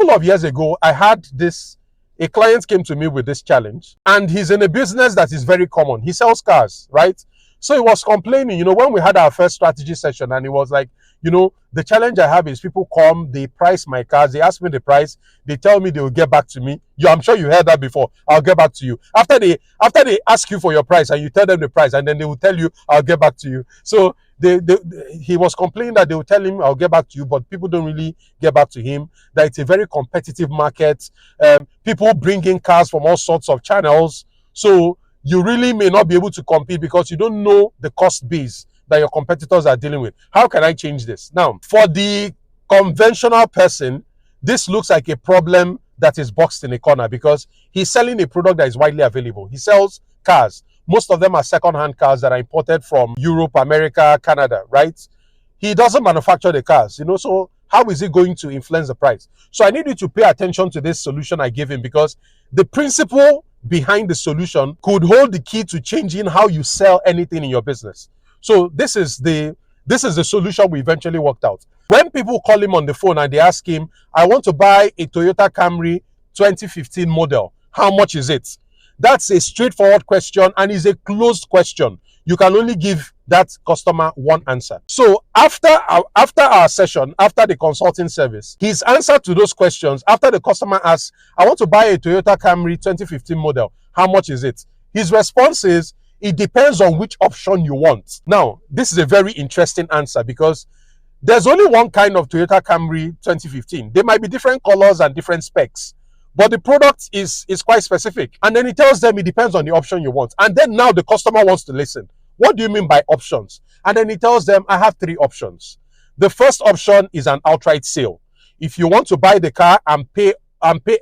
couple of years ago, a client came to me with this challenge, and he's in a business that is very common. He sells cars, right? So he was complaining, when we had our first strategy session, and he was like, the challenge I have is people come, they price my cars, they ask me the price, they tell me they will get back to me. I'm sure you heard that before. I'll get back to you. After they ask you for your price and you tell them the price, and then they will tell you, I'll get back to you. So he was complaining that they will tell him, I'll get back to you, but people don't really get back to him, that it's a very competitive market. People bring in cars from all sorts of channels. So you really may not be able to compete because you don't know the cost base that your competitors are dealing with. How can I change this? Now, for the conventional person, this looks like a problem that is boxed in a corner because he's selling a product that is widely available. He sells cars. Most of them are second-hand cars that are imported from Europe, America, Canada, right? He doesn't manufacture the cars, so how is it going to influence the price? So I need you to pay attention to this solution I gave him, because the principle behind the solution could hold the key to changing how you sell anything in your business. So this is the solution we eventually worked out. When people call him on the phone and they ask him, I want to buy a Toyota Camry 2015 model, how much is it? That's a straightforward question and is a closed question. You can only give that customer one answer. So after our session, after the consulting service, his answer to those questions, after the customer asks, I want to buy a Toyota Camry 2015 model, how much is it? His response is, it depends on which option you want. Now, this is a very interesting answer because there's only one kind of Toyota Camry 2015. There might be different colors and different specs, but the product is quite specific. And then he tells them it depends on the option you want. And then now the customer wants to listen. What do you mean by options? And then he tells them, I have 3 options. The first option is an outright sale. If you want to buy the car and pay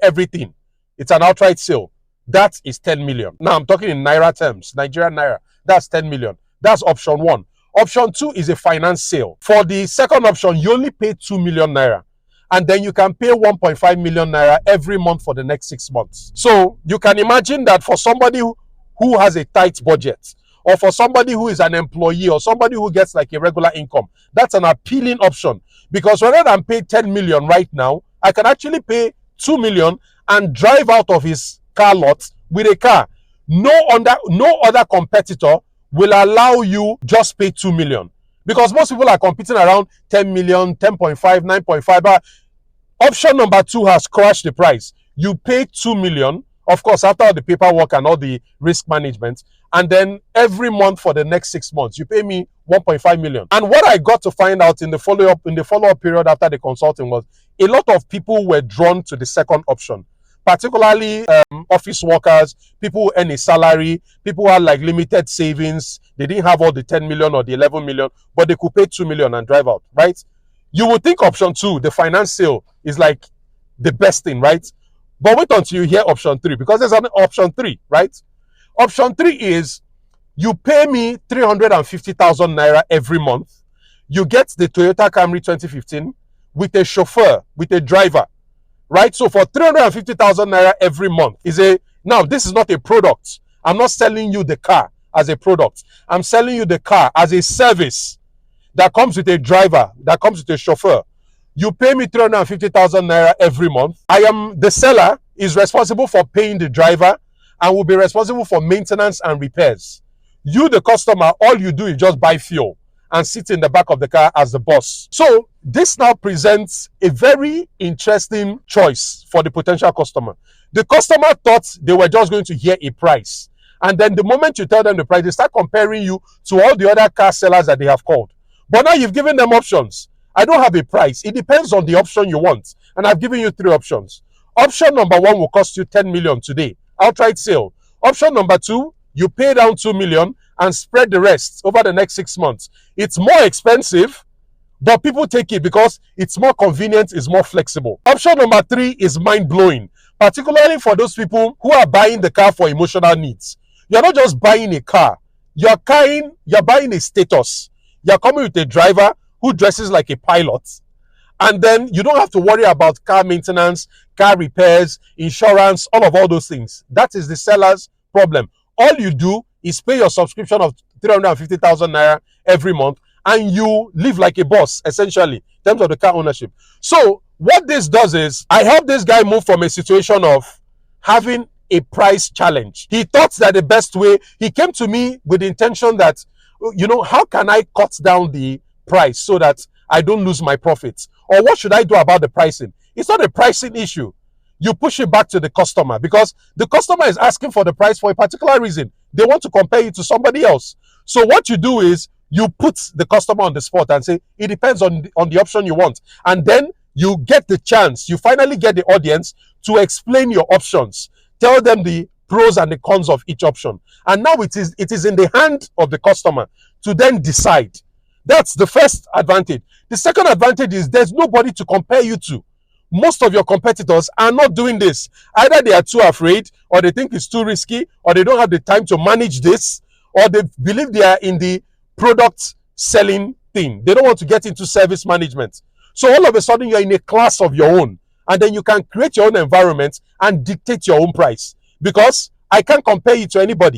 everything, it's an outright sale. That is 10 million. Now I'm talking in Naira terms, Nigerian Naira. That's 10 million. That's option 1. Option 2 is a finance sale. For the second option, you only pay 2 million Naira. And then you can pay 1.5 million Naira every month for the next 6 months. So you can imagine that for somebody who has a tight budget, or for somebody who is an employee, or somebody who gets like a regular income, that's an appealing option. Because rather than pay 10 million right now, I can actually pay 2 million and drive out of his car lot with a car. No other competitor will allow you just pay 2 million. Because most people are competing around 10 million, 10.5, 9.5. But option number 2 has crashed the price. You pay 2 million, of course, after all the paperwork and all the risk management. And then every month for the next 6 months, you pay me 1.5 million. And what I got to find out in the follow-up period after the consulting was a lot of people were drawn to the second option, particularly office workers, people who earn a salary, people who had like limited savings. They didn't have all the 10 million or the 11 million, but they could pay 2 million and drive out, right? You would think option 2, the finance sale, is like the best thing, right? But wait until you hear option 3, because there's an option 3, right? Option 3 is you pay me 350,000 Naira every month. You get the Toyota Camry 2015 with a chauffeur, with a driver, right? So for 350,000 Naira every month now this is not a product. I'm not selling you the car as a product. I'm selling you the car as a service that comes with a driver, that comes with a chauffeur. You pay me 350,000 Naira every month. The seller is responsible for paying the driver and will be responsible for maintenance and repairs. You, the customer, all you do is just buy fuel and sit in the back of the car as the boss. So this now presents a very interesting choice for the potential customer. The customer thought they were just going to hear a price. And then the moment you tell them the price, they start comparing you to all the other car sellers that they have called. But now you've given them options. I don't have a price. It depends on the option you want. And I've given you 3 options. Option number 1 will cost you 10 million today, outright sale. Option number 2, you pay down 2 million and spread the rest over the next 6 months. It's more expensive, but people take it because it's more convenient, it's more flexible. Option number 3 is mind-blowing, particularly for those people who are buying the car for emotional needs. You're not just buying a car. You're buying a status. You're coming with a driver who dresses like a pilot. And then you don't have to worry about car maintenance, car repairs, insurance, all those things. That is the seller's problem. All you do is pay your subscription of 350,000 Naira every month, and you live like a boss, essentially, in terms of the car ownership. So what this does is, I help this guy move from a situation of having a price challenge. He thought that the best way, he came to me with the intention that, how can I cut down the price so that I don't lose my profits? Or what should I do about the pricing? It's not a pricing issue. You push it back to the customer, because the customer is asking for the price for a particular reason. They want to compare you to somebody else. So what you do is you put the customer on the spot and say, it depends on the option you want. And then you get the chance, you finally get the audience to explain your options. Tell them the pros and the cons of each option. And now it is in the hand of the customer to then decide. That's the first advantage. The second advantage is there's nobody to compare you to. Most of your competitors are not doing this. Either they are too afraid, or they think it's too risky, or they don't have the time to manage this, or they believe they are in the product selling thing. They don't want to get into service management. So all of a sudden you're in a class of your own, and then you can create your own environment and dictate your own price, because I can't compare you to anybody.